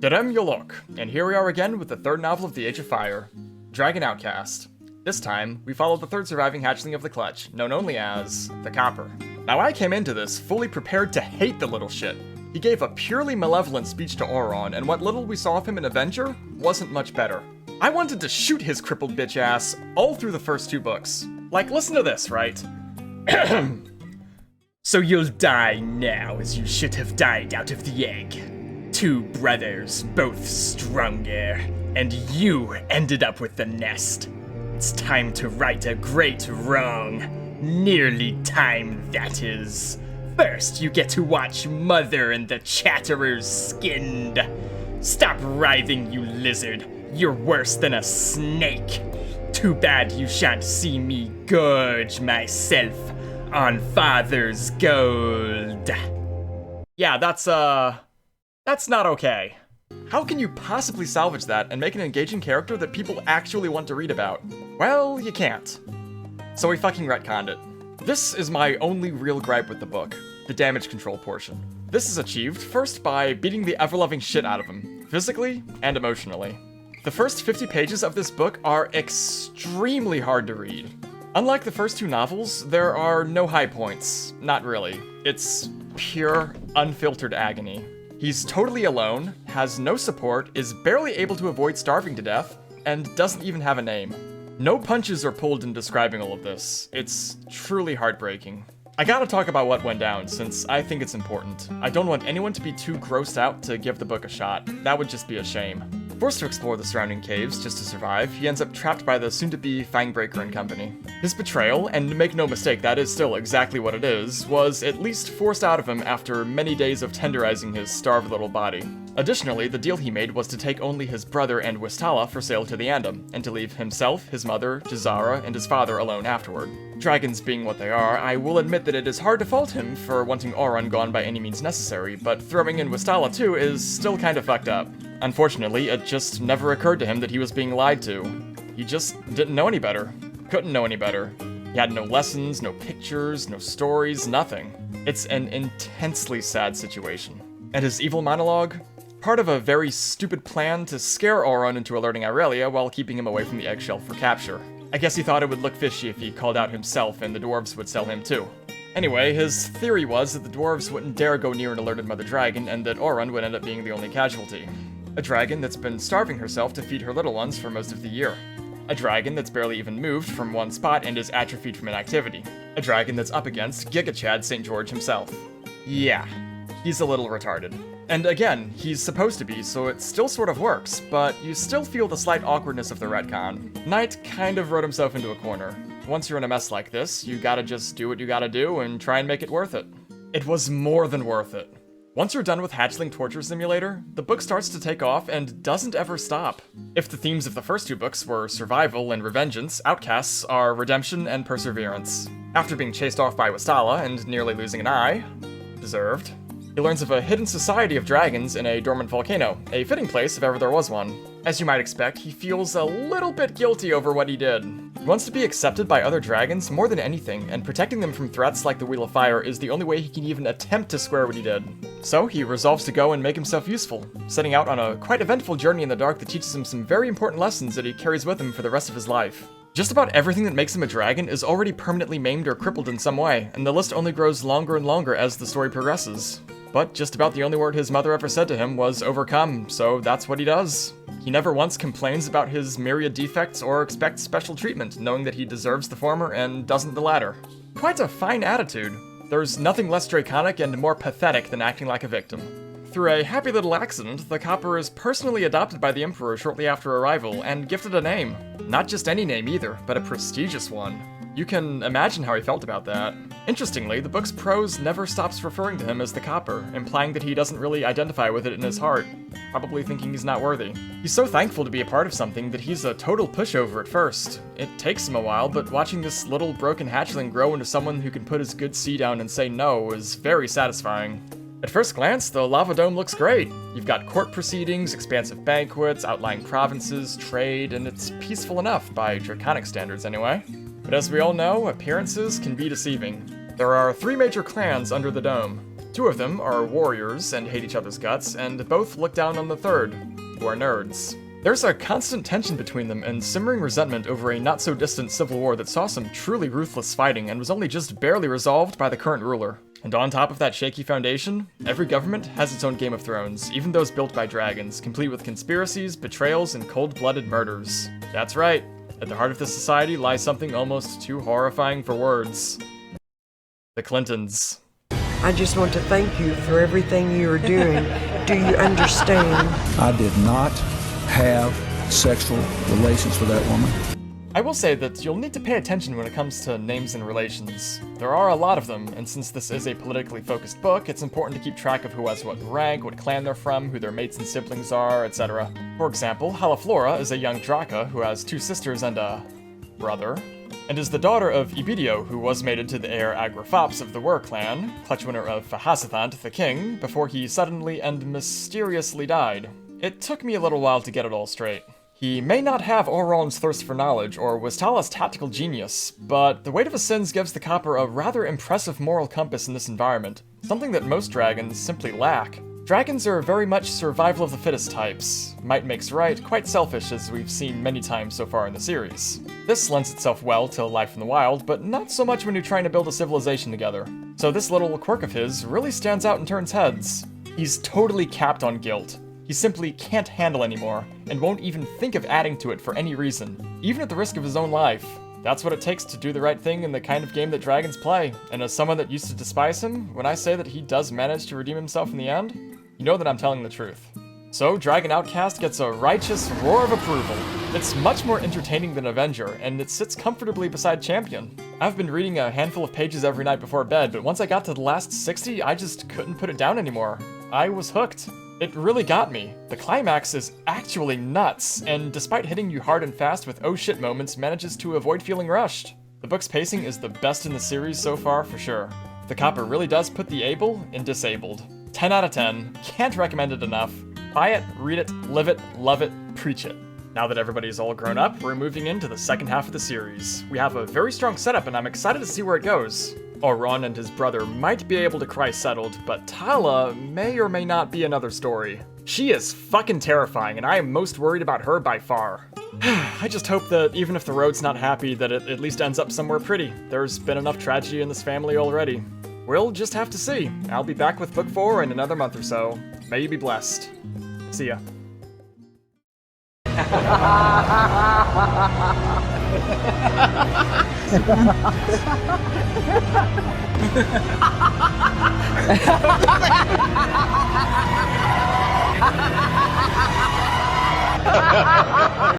Dedem Yolok, and here we are again with the third novel of the Age of Fire, Dragon Outcast. This time, we follow the third surviving hatchling of the Clutch, known only as the Copper. Now I came into this fully prepared to hate the little shit. He gave a purely malevolent speech to Auron, and what little we saw of him in Avenger wasn't much better. I wanted to shoot his crippled bitch ass all through the first two books. Like, listen to this, right? So you'll die now as you should have died out of the egg. Two brothers, both stronger, and you ended up with the nest. It's time to right a great wrong. Nearly time, that is. First, you get to watch Mother and the Chatterers skinned. Stop writhing, you lizard. You're worse than a snake. Too bad you shan't see me gorge myself on Father's gold. Yeah, that's not okay. How can you possibly salvage that and make an engaging character that people actually want to read about? Well, you can't. So we fucking retconned it. This is my only real gripe with the book, the damage control portion. This is achieved first by beating the ever-loving shit out of him, physically and emotionally. The first 50 pages of this book are extremely hard to read. Unlike the first two novels, there are no high points. Not really. It's pure, unfiltered agony. He's totally alone, has no support, is barely able to avoid starving to death, and doesn't even have a name. No punches are pulled in describing all of this. It's truly heartbreaking. I gotta talk about what went down, since I think it's important. I don't want anyone to be too grossed out to give the book a shot. That would just be a shame. Forced to explore the surrounding caves just to survive, he ends up trapped by the soon-to-be Fangbreaker and company. His betrayal, and make no mistake, that is still exactly what it is, was at least forced out of him after many days of tenderizing his starved little body. Additionally, the deal he made was to take only his brother and Wistala for sale to the Andam, and to leave himself, his mother, Jazara, and his father alone afterward. Dragons being what they are, I will admit that it is hard to fault him for wanting Auron gone by any means necessary, but throwing in Wistala too is still kind of fucked up. Unfortunately, it just never occurred to him that he was being lied to. He just didn't know any better. Couldn't know any better. He had no lessons, no pictures, no stories, nothing. It's an intensely sad situation. And his evil monologue? Part of a very stupid plan to scare Auron into alerting Aurelia while keeping him away from the eggshell for capture. I guess he thought it would look fishy if he called out himself and the dwarves would sell him too. Anyway, his theory was that the dwarves wouldn't dare go near an alerted mother dragon and that Auron would end up being the only casualty. A dragon that's been starving herself to feed her little ones for most of the year. A dragon that's barely even moved from one spot and is atrophied from inactivity. A dragon that's up against Giga Chad St. George himself. Yeah, he's a little retarded. And again, he's supposed to be, so it still sort of works, but you still feel the slight awkwardness of the retcon. Knight kind of wrote himself into a corner. Once you're in a mess like this, you gotta just do what you gotta do and try and make it worth it. It was more than worth it. Once you're done with Hatchling Torture Simulator, the book starts to take off and doesn't ever stop. If the themes of the first two books were survival and revengeance, Outcasts are redemption and perseverance. After being chased off by Wistala and nearly losing an eye, deserved, he learns of a hidden society of dragons in a dormant volcano, a fitting place if ever there was one. As you might expect, he feels a little bit guilty over what he did. He wants to be accepted by other dragons more than anything, and protecting them from threats like the Wheel of Fire is the only way he can even attempt to square what he did. So he resolves to go and make himself useful, setting out on a quite eventful journey in the dark that teaches him some very important lessons that he carries with him for the rest of his life. Just about everything that makes him a dragon is already permanently maimed or crippled in some way, and the list only grows longer and longer as the story progresses. But just about the only word his mother ever said to him was overcome, so that's what he does. He never once complains about his myriad defects or expects special treatment, knowing that he deserves the former and doesn't the latter. Quite a fine attitude. There's nothing less draconic and more pathetic than acting like a victim. Through a happy little accident, the Copper is personally adopted by the Emperor shortly after arrival and gifted a name. Not just any name either, but a prestigious one. You can imagine how he felt about that. Interestingly, the book's prose never stops referring to him as the Copper, implying that he doesn't really identify with it in his heart, probably thinking he's not worthy. He's so thankful to be a part of something that he's a total pushover at first. It takes him a while, but watching this little broken hatchling grow into someone who can put his good C down and say no is very satisfying. At first glance, the lavadome looks great. You've got court proceedings, expansive banquets, outlying provinces, trade, and it's peaceful enough, by draconic standards anyway. But as we all know, appearances can be deceiving. There are 3 major clans under the dome. Two of them are warriors and hate each other's guts, and both look down on the third, who are nerds. There's a constant tension between them and simmering resentment over a not-so-distant civil war that saw some truly ruthless fighting and was only just barely resolved by the current ruler. And on top of that shaky foundation, every government has its own Game of Thrones, even those built by dragons, complete with conspiracies, betrayals, and cold-blooded murders. That's right, at the heart of this society lies something almost too horrifying for words. The Clintons. I just want to thank you for everything you are doing. Do you understand? I did not have sexual relations with that woman. I will say that you'll need to pay attention when it comes to names and relations. There are a lot of them, and since this is a politically focused book, it's important to keep track of who has what rank, what clan they're from, who their mates and siblings are, etc. For example, Halaflora is a young Draka who has 2 sisters and a brother, and is the daughter of Ibidio, who was mated to the heir Agriphops of the Wer clan, clutch winner of Fahasathant, the king, before he suddenly and mysteriously died. It took me a little while to get it all straight. He may not have Auron's thirst for knowledge or Wistala's tactical genius, but the weight of his sins gives the copper a rather impressive moral compass in this environment, something that most dragons simply lack. Dragons are very much survival of the fittest types. Might makes right, quite selfish as we've seen many times so far in the series. This lends itself well to life in the wild, but not so much when you're trying to build a civilization together. So this little quirk of his really stands out and turns heads. He's totally capped on guilt. He simply can't handle anymore, and won't even think of adding to it for any reason, even at the risk of his own life. That's what it takes to do the right thing in the kind of game that dragons play, and as someone that used to despise him, when I say that he does manage to redeem himself in the end, you know that I'm telling the truth. So, Dragon Outcast gets a righteous roar of approval. It's much more entertaining than Avenger, and it sits comfortably beside Champion. I've been reading a handful of pages every night before bed, but once I got to the last 60, I just couldn't put it down anymore. I was hooked. It really got me. The climax is actually nuts, and despite hitting you hard and fast with oh shit moments, manages to avoid feeling rushed. The book's pacing is the best in the series so far, for sure. The copper really does put the able in disabled. 10 out of 10, can't recommend it enough. Buy it, read it, live it, love it, preach it. Now that everybody's all grown up, we're moving into the second half of the series. We have a very strong setup, and I'm excited to see where it goes. Auron and his brother might be able to cry settled, but Tala may or may not be another story. She is fucking terrifying, and I am most worried about her by far. I just hope that even if the road's not happy, that it at least ends up somewhere pretty. There's been enough tragedy in this family already. We'll just have to see. I'll be back with book 4 in another month or so. May you be blessed. See ya.